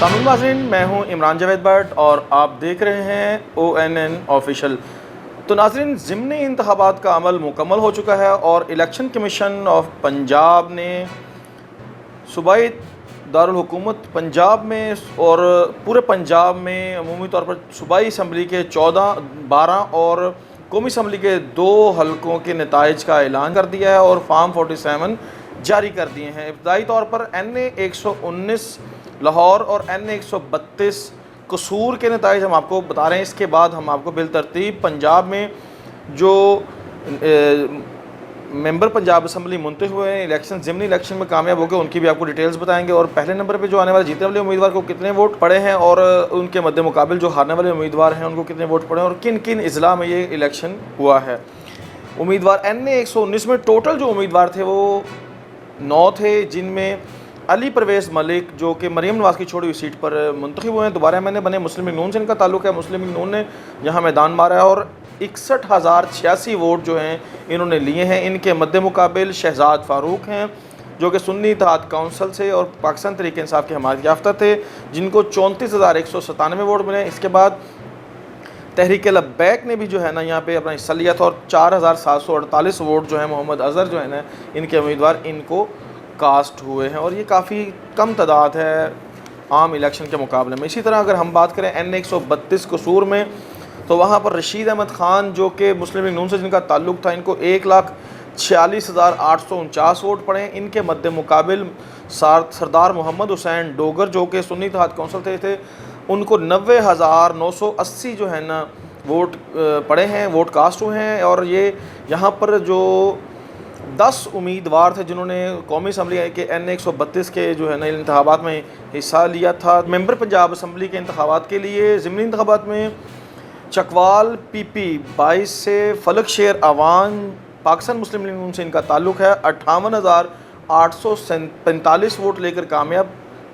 नाज़रीन, मैं हूं इमरान जावेद भट्ट और आप देख रहे हैं ONN ऑफिशियल। तो नाज़रीन, ज़िमनी इंतखाबात का अमल मुकम्मल हो चुका है और इलेक्शन कमीशन ऑफ पंजाब ने सूबाई दारुल हुकूमत पंजाब में और पूरे पंजाब में अमूमी तौर पर सूबाई असम्बली के 14, 12 और कौमी असम्बली के 2 हलकों के नताइज का ऐलान कर दिया है और फार्म 47 जारी कर दिए हैं। इब्तदाई तौर पर NA 119 लाहौर और NA 132 कसूर के नताइज हम आपको बता रहे हैं। इसके बाद हम आपको बिलतरतीब पंजाब में जो मेंबर पंजाब असम्बली मुंतखब हुए हैं इलेक्शन ज़िमनी इलेक्शन में कामयाब हो गए, उनकी भी आपको डिटेल्स बताएंगे। और पहले नंबर पे जो आने वाले जीतने वाले उम्मीदवार को कितने वोट पड़े हैं और उनके मद्दे मुकाबिल जो हारने वाले उम्मीदवार हैं उनको कितने वोट पड़े हैं और किन किन अज़ला में ये इलेक्शन हुआ है। उम्मीदवार NA 119 में टोटल जो उम्मीदवार थे वो 9 थे, जिनमें अली परवेज़ मलिक जो कि मरीम नवाज़ की छोड़ी हुई सीट पर मुंतखब हुए हैं, दोबारा मैंने बने मुस्लिम लीग नून से इनका ताल्लुक़ है। मुस्लिम लीग नून ने यहाँ मैदान मारा है और 61,086 वोट जो हैं इन्होंने लिए हैं। इनके मद्दे मुकाबिल शहजाद फ़ारूक हैं जो कि सुन्नी इत्तेहाद काउंसिल से और पाकिस्तान तहरीक इंसाफ के हमायत याफ्ता थे, जिनको 34,197 वोट मिले। इसके बाद तहरीक लब्बैक ने भी जो है ना यहाँ पे अपना हिस्सा लिया था और 4,748 वोट जो है मोहम्मद अज़हर जो है ना इनके उम्मीदवार इनको कास्ट हुए हैं और ये काफ़ी कम तादाद है आम इलेक्शन के मुकाबले में। इसी तरह अगर हम बात करें NA 132 कसूर में, तो वहाँ पर रशीद अहमद ख़ान जो कि मुस्लिम लीग नून से जिनका ताल्लुक़ था, इनको 1,46,849 वोट पड़े। इनके मद्दे मुकाबिल सरदार मोहम्मद हुसैन डोगर जो कि सुन्नी इत्तेहाद काउंसिल थे उनको 90,980 जो है ना वोट पड़े हैं, वोट कास्ट हुए हैं। और ये यहाँ पर जो 10 उम्मीदवार थे जिन्होंने कौमी असम्बली के NA 132 के जो है ना इंतखाबात में हिस्सा लिया था। मेंबर पंजाब असम्बली के इंतखाबात के लिए ज़िमनी इंतखाबात में चकवाल PP 22 से फलक शेर अवान पाकिस्तान मुस्लिम लीग नून से इनका ताल्लुक़ है 58,845 वोट लेकर कामयाब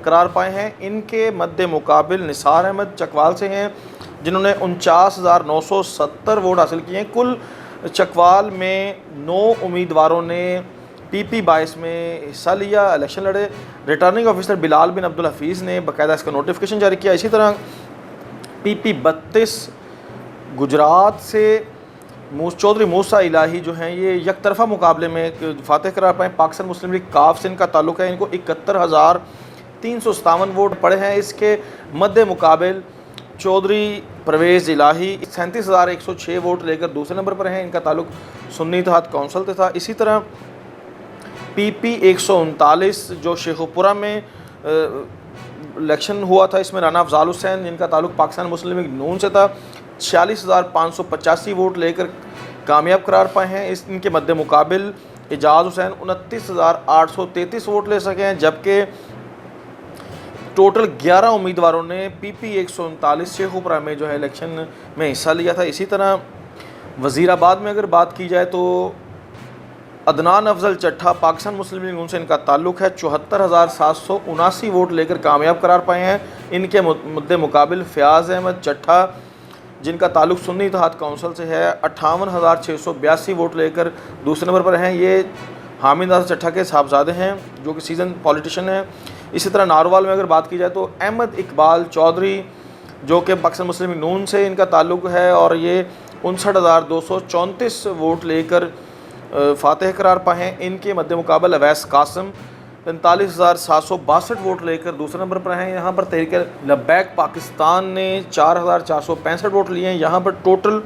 करार पाए हैं। इनके मद्दे मुकाबिल निसार अहमद चकवाल से हैं जिन्होंने 49,970 वोट हासिल किए हैं। कुल चकवाल में 9 उम्मीदवारों ने PP 22 में हिस्सा लिया, इलेक्शन लड़े। रिटर्निंग ऑफिसर बिलाल बिन अब्दुल हफीज़ ने बाकायदा इसका नोटिफिकेशन जारी किया। इसी तरह PP 32 गुजरात से चौधरी मूसा इलाही जो हैं ये यकतरफा मुकाबले में फातह करार पाए। पाकिस्तान मुस्लिम लीग काफ से इनका ताल्लुक़ है, इनको 71,357 वोट पड़े हैं। इसके मद्दे मुकाबिल चौधरी परवेज़ इलाही 37,106 वोट लेकर दूसरे नंबर पर हैं, इनका ताल्लुक़ सुन्नी इत्तेहाद काउंसिल से था। इसी तरह PP 139 जो शेखुपुरा में इलेक्शन हुआ था, इसमें राना अफजाल हुसैन जिनका ताल्लुक़ पाकिस्तान मुस्लिम लीग नून से था 46,585 वोट लेकर कामयाब करार पाए हैं। इनके मद्दे मुकाबिल एजाज हुसैन 29,833 वोट ले सके हैं, जबकि टोटल 11 उम्मीदवारों ने PP 139 शेखुपुरा में जो है इलेक्शन में हिस्सा लिया था। इसी तरह वज़ीराबाद में अगर बात की जाए तो अदनान अफजल चट्ठा पाकिस्तान मुस्लिम लीग नून से इनका ताल्लुक़ है 74,779 वोट लेकर कामयाब करार पाए हैं। इनके मुद्दे मुकाबिल फ़याज़ अहमद चट्ठा जिनका ताल्लुक़ सुन्नी इत्तेहाद काउंसिल से है 58,682 वोट लेकर दूसरे नंबर पर हैं। ये हामिद अहमद चट्ठा के साहबजादे हैं जो कि सीजन पॉलिटिशियन हैं। इसी तरह नारोवाल में अगर बात की जाए तो अहमद इकबाल चौधरी जो कि पाकिस्तान मुस्लिम लीग नून से इनका ताल्लुक़ है और ये 59,234 वोट लेकर फातह करार पाए हैं। इनके मद्दे मुकाबल अवैस कासिम 45,762 वोट लेकर दूसरे नंबर पर हैं। यहाँ पर तहरीक लब्बैक पाकिस्तान ने 4,465 वोट लिए हैं। यहाँ पर टोटल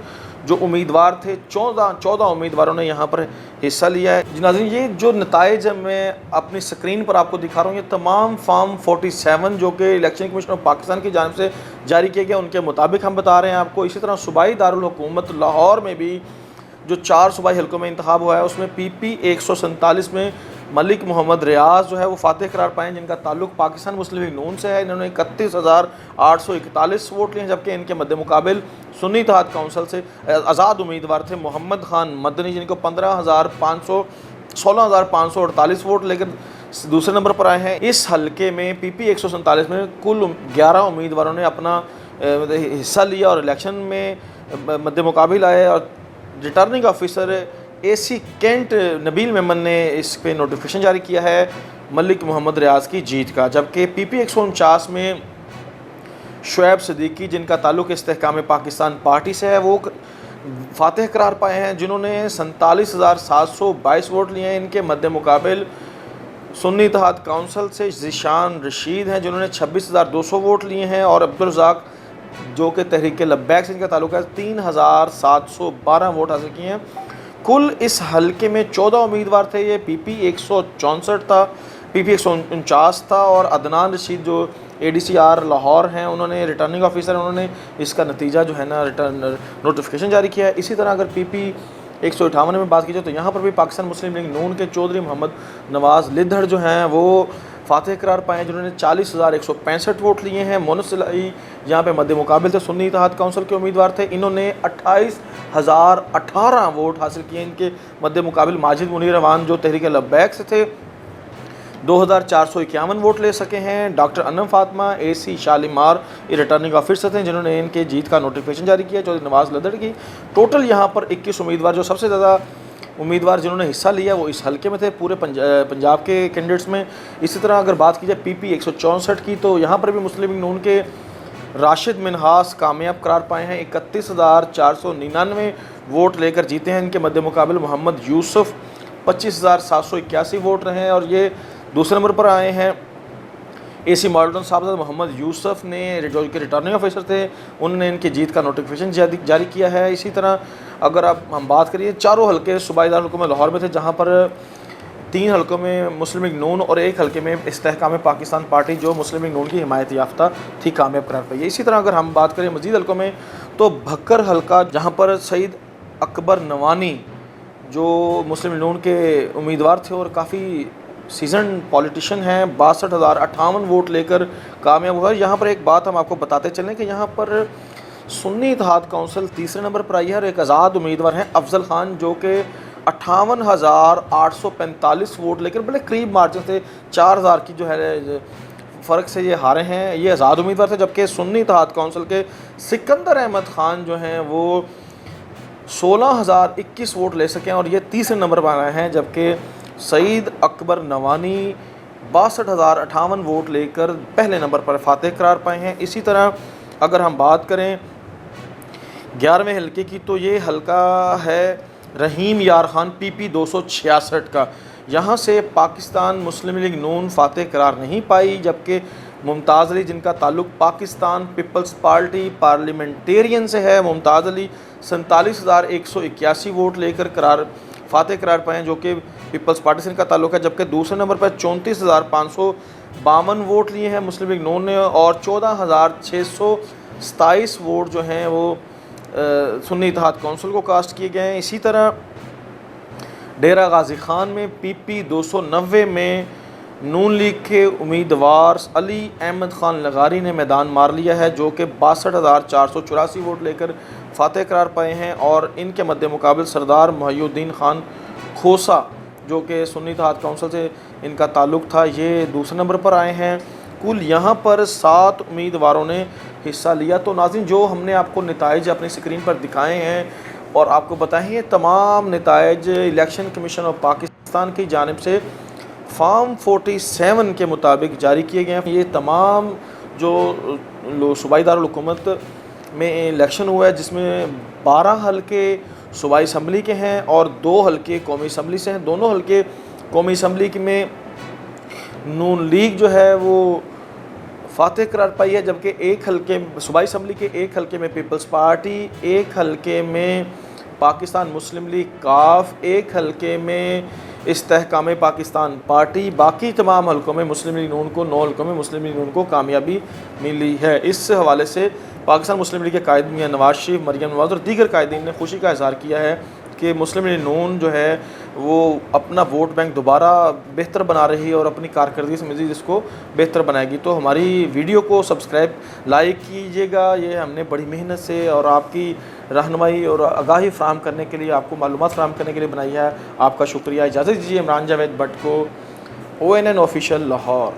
जो उम्मीदवार थे 14 उम्मीदवारों ने यहाँ पर हिस्सा लिया है। जी नाज़रीन, ये जो नताइज मैं अपनी स्क्रीन पर आपको दिखा रहा हूँ ये तमाम फार्म 47 जो कि इलेक्शन कमीशन ऑफ पाकिस्तान की जानिब से जारी किए गए उनके मुताबिक हम बता रहे हैं आपको। इसी तरह सूबाई दारुल हुकूमत लाहौर में भी जो 4 सूबाई हल्कों में इंतखाब हुआ है उसमें PP 147 में मलिक मोहम्मद रियाज जो है वो फातह करार पाए जिनका ताल्लुक़ पाकिस्तान मुस्लिम लीग नून से है। इन्होंने 31,841 वोट लिए, जबकि इनके मद्दे मुकाबिल सुन्नी इत्तेहाद काउंसिल से आज़ाद उम्मीदवार थे मोहम्मद ख़ान मदनी जिनको 16,548 वोट लेकर दूसरे नंबर पर आए हैं। इस हल्के में PP 147 में कुल 11 उम्मीदवारों ने अपना हिस्सा लिया और इलेक्शन में मद्दे मुकाबिल आए और returning officer AC Cantt Nabeel Memon ने इस पे नोटिफिकेशन जारी किया है मलिक मोहम्मद रियाज की जीत का। जबकि PP 149 में शुएब सिद्दीकी जिनका ताल्लुक़ इस्तेहकाम पाकिस्तान पार्टी से है, वो फातह करार पाए हैं, जिन्होंने 47,722 वोट लिए हैं। इनके मद्दे मुकाबिल सुन्नी इत्तेहाद काउंसिल से ज़ीशान रशीद हैं, जिन्होंने 26,200 वोट लिए हैं, और अब्दुल रज़ाक जो कि तहरीक लब्बैक से इनका ताल्लुक़ है 3,712 वोट हासिल किए हैं। कुल इस हलके में 14 उम्मीदवार थे। ये पीपी 164 था, पीपी 149 था, और अदनान रशीद जो ADCR लाहौर हैं, उन्होंने रिटर्निंग ऑफिसर, उन्होंने इसका नतीजा जो है ना रिटर्न नोटिफिकेशन जारी किया है। इसी तरह अगर पीपी 158 में बात की जाए तो यहाँ पर भी पाकिस्तान मुस्लिम लीग नून के चौधरी मोहम्मद नवाज़ लिद्धड़ जो हैं वो फातह करार पाए हैं, जिन्होंने 40,165 वोट लिए हैं। मोनस सिलाई यहाँ पे मद्दे मुकाबिल थे, सुन्नी इत्तेहाद काउंसिल के उम्मीदवार थे, इन्होंने 28,018 वोट हासिल किए। इनके मद्दे मुकाबिल माजिद मुनीर अवान जो तहरीक लब्बैक से थे 2,451 वोट ले सके हैं। डॉक्टर अनम फातिमा AC शालीमार ये रिटर्निंग ऑफिसर थे, जिन्होंने इनके जीत का नोटिफिकेशन जारी किया चौधरी नवाज़ लिद्धड़ की। टोटल यहाँ पर 21 उम्मीदवार, जो सबसे ज़्यादा उम्मीदवार जिन्होंने हिस्सा लिया वो इस हलके में थे पूरे पंजाब के कैंडिडेट्स में। इसी तरह अगर बात की जाए पीपी 164 की तो यहाँ पर भी मुस्लिम लीग नून के राशिद मिनहास कामयाब करार पाए हैं, 31,499 वोट लेकर जीते हैं। इनके मद्दे मुकाबिल मोहम्मद यूसुफ 25,781 वोट रहे हैं, और ये दूसरे नंबर पर आए हैं। AC मॉडल साहब मोहम्मद यूसुफ ने जो कि रिटर्निंग ऑफिसर थे, उन्होंने इनकी जीत का नोटिफिकेशन जारी किया है। इसी तरह अगर अब हम बात करिए, चारों हलके सूबाई दारुल लाहौर में थे, जहाँ पर 3 हलकों में मुस्लिम लीग नून और 1 हलके में इस्तेहकाम पाकिस्तान पार्टी जो मुस्लिम लीग नून की हिमायत याफ्ता थी कामयाब करार पाई है। इसी तरह अगर हम बात करें मज़ीद हलकों में तो भक्कर हलका, जहाँ पर सईद अकबर नवानी जो मुस्लिम लीग नून के उम्मीदवार थे और काफ़ी सीजन पॉलिटिशियन हैं, 62,058 वोट लेकर कामयाब हुआ। यहाँ पर एक बात हम आपको बताते चलें कि यहाँ पर सुन्नी इत्तेहाद काउंसिल तीसरे नंबर पर आई है, और एक आज़ाद उम्मीदवार हैं अफजल खान जो कि 58,845 वोट लेकर बड़े करीब मार्जिन से 4,000 की जो है फ़र्क से ये हारे हैं। ये आज़ाद उम्मीदवार थे, जबकि सुन्नी इत्तेहाद काउंसिल के सिकंदर अहमद ख़ान जो हैं वो 16,021 वोट ले सके और ये तीसरे नंबर पर आए हैं, जबकि सईद अकबर नवानी 62,058 वोट लेकर पहले नंबर पर फातह करार पाए हैं। इसी तरह अगर हम बात करें 11वें हलके की तो ये हलका है रहीम यार खान पीपी 266 का। यहाँ से पाकिस्तान मुस्लिम लीग नून फातह करार नहीं पाई, जबकि मुमताज़ अली जिनका ताल्लुक़ पाकिस्तान पीपल्स पार्टी पार्लियामेंटेरियन से है, मुमताज़ अली 47,181 वोट लेकर फातह करार पाए हैं, जो कि पीपल्स पार्टी से इनका ताल्लुक़ है। जबकि दूसरे नंबर पर 34,552 वोट लिए हैं मुस्लिम लीग नून ने, और 14,627 वोट जो हैं वो सुन्नी इत्तेहाद काउंसिल को कास्ट किए गए हैं। इसी तरह डेरा गाजी खान में पीपी 290 में नून लीग के उम्मीदवार अली अहमद ख़ान लगारी ने मैदान मार लिया है, जो कि 62,484 वोट लेकर फातह करार पाए हैं। और इनके मद्दे मुकाबिल सरदार मुहिउद्दीन ख़ान खोसा जो कि सुन्नी इत्तेहाद काउंसिल से इनका ताल्लुक़ था, ये दूसरे नंबर पर आए हैं। कुल यहाँ पर 7 उम्मीदवारों ने हिस्सा लिया। तो नाज़रीन, जो हमने आपको नताइज अपनी स्क्रीन पर दिखाए हैं और आपको बताएं, ये तमाम नताइज इलेक्शन कमीशन ऑफ पाकिस्तान की जानिब से फॉर्म 47 के मुताबिक जारी किए गए हैं। ये तमाम जो सूबाई दारुल-हुकूमत में इलेक्शन हुआ है, जिसमें 12 हलके सूबाई असम्बली के हैं और 2 हलके कौमी असम्बली से हैं। दोनों हलके कौमी असम्बली में नून लीग जो है वो फातह करार पाई है, जबकि एक हलके सूबाई असम्बली के एक हलके में पीपल्स पार्टी, एक हलके में पाकिस्तान मुस्लिम लीग काफ, एक हलके में इस्तेहकाम पाकिस्तान पार्टी, बाकी तमाम हलकों में मुस्लिम लीग नून को 9 हलकों में मुस्लिम लीग नून को कामयाबी मिली है। इस हवाले से पाकिस्तान मुस्लिम लीग के कायद मियां नवाज शरीफ, मरियम नवाज और दीगर कायदीन ने खुशी का इज़हार किया है कि मुस्लिम लीग नून जो है वो अपना वोट बैंक दोबारा बेहतर बना रही है और अपनी कारकर्दगी से मज़ीद इसको बेहतर बनाएगी। तो हमारी वीडियो को सब्सक्राइब लाइक कीजिएगा, ये हमने बड़ी मेहनत से और आपकी रहनुमाई और आगाही फ़राहम करने के लिए, आपको मालूमात फ़राहम करने के लिए बनाई है। आपका शुक्रिया। इजाज़त दीजिए इमरान जावेद भट्ट को, ONN ऑफिशियल लाहौर।